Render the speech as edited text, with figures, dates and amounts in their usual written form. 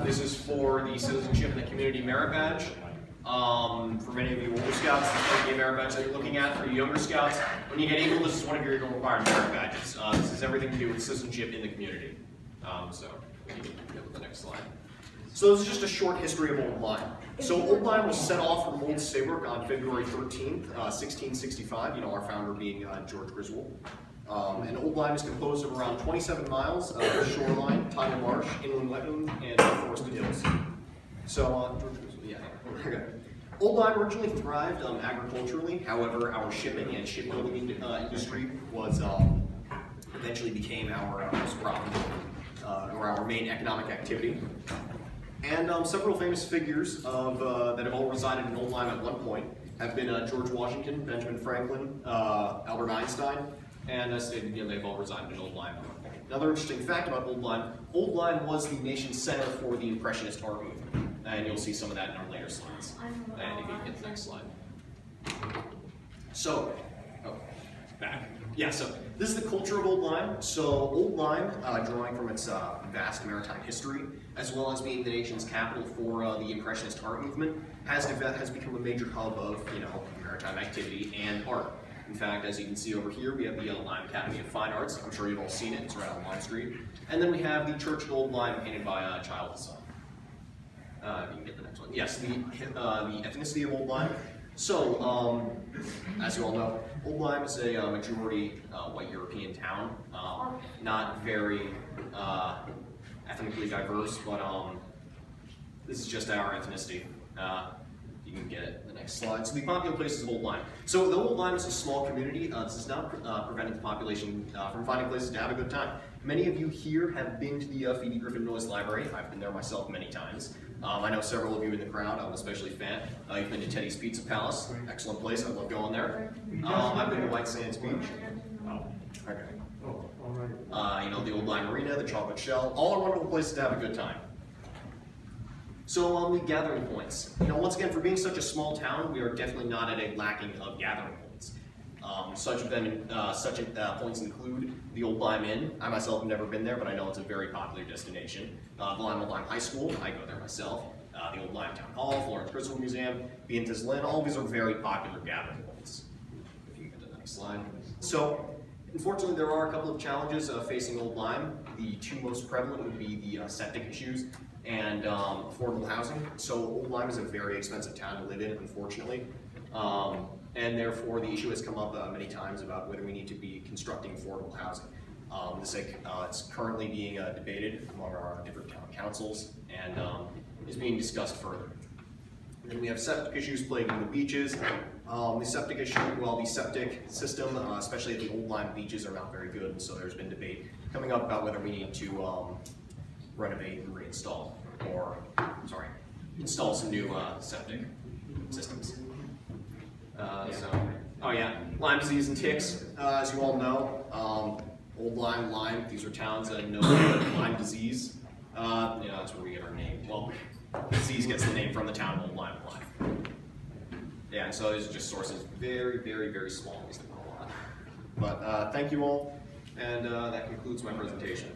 This is for the Citizenship and the Community Merit Badge. For many of you older scouts, this might be a merit badge that you're looking at. For you younger scouts, when you get Eagle, this is one of your Eagle required merit badges. This is everything to do with citizenship in the community. So, you can go to the next slide. So this is just a short history of Old Lyme. So Old Lyme was set off from Old Saybrook on February 13th, 1665, you know, our founder being George Griswold. And Old Lyme is composed of around 27 miles of shoreline, tidal marsh, inland wetland, and forested hills. So, George Griswold, yeah. Okay. Old Lyme originally thrived agriculturally. However, our shipping and shipbuilding industry was eventually became our most profitable or our main economic activity. And several famous figures that have all resided in Old Lyme at one point have been George Washington, Benjamin Franklin, Albert Einstein, and as stated, they've all resided in Old Lyme. Another interesting fact about Old Lyme was the nation's center for the Impressionist art movement, and you'll see some of that in our later slides. And if you can get the next slide. So, back. Yeah, so this is the culture of Old Lyme. So Old Lyme, drawing from its vast maritime history, as well as being the nation's capital for the Impressionist art movement, has become a major hub of maritime activity and art. In fact, as you can see over here, we have the Lyme Academy of Fine Arts. I'm sure you've all seen it. It's right on Lyme Street. And then we have the Church of Old Lyme, painted by Child Design. If you can get the next one. Yes, the ethnicity of Old Lyme. So, as you all know, Old Lyme is a majority white European town. Not very ethnically diverse, but this is just our ethnicity. You can get the next slide. So the popular places of Old Lyme. So though Old Lyme is a small community, this has not prevented the population from finding places to have a good time. Many of you here have been to the Phoebe Griffin Noyes Library. I've been there myself many times. I know several of you in the crowd, I'm especially a fan. You've been to Teddy's Pizza Palace, excellent place, I love going there. I've been to White Sands Beach. Oh, okay. The Old Lyme Marina, the Chocolate Shell, all are wonderful places to have a good time. So the gathering points. Once again, for being such a small town, we are definitely not at a lacking of gathering points. Such points include the Old Lyme Inn. I myself have never been there, but I know it's a very popular destination. The Lyme Old Lyme High School, I go there myself. The Old Lyme Town Hall, Florence Griswold Museum, Beantas Lynn, all of these are very popular gathering points. If you can get to the next slide. So, unfortunately, there are a couple of challenges facing Old Lyme. The two most prevalent would be the septic issues and affordable housing. So Old Lyme is a very expensive town to live in, unfortunately. And therefore, the issue has come up many times about whether we need to be constructing affordable housing. It's currently being debated among our different town councils and is being discussed further. And then we have septic issues plaguing the beaches. The septic system, especially at the Old Lyme beaches, are not very good, and so there's been debate coming up about whether we need to renovate and reinstall, install some new septic systems. Lyme disease and ticks, as you all know. Old Lyme, Lyme, these are towns that know Lyme disease. That's where we get our name. Well, disease gets the name from the town of Old Lyme, Lyme. Yeah, and so these are just sources, very, very, very small, at least a lot. But thank you all, and that concludes my presentation.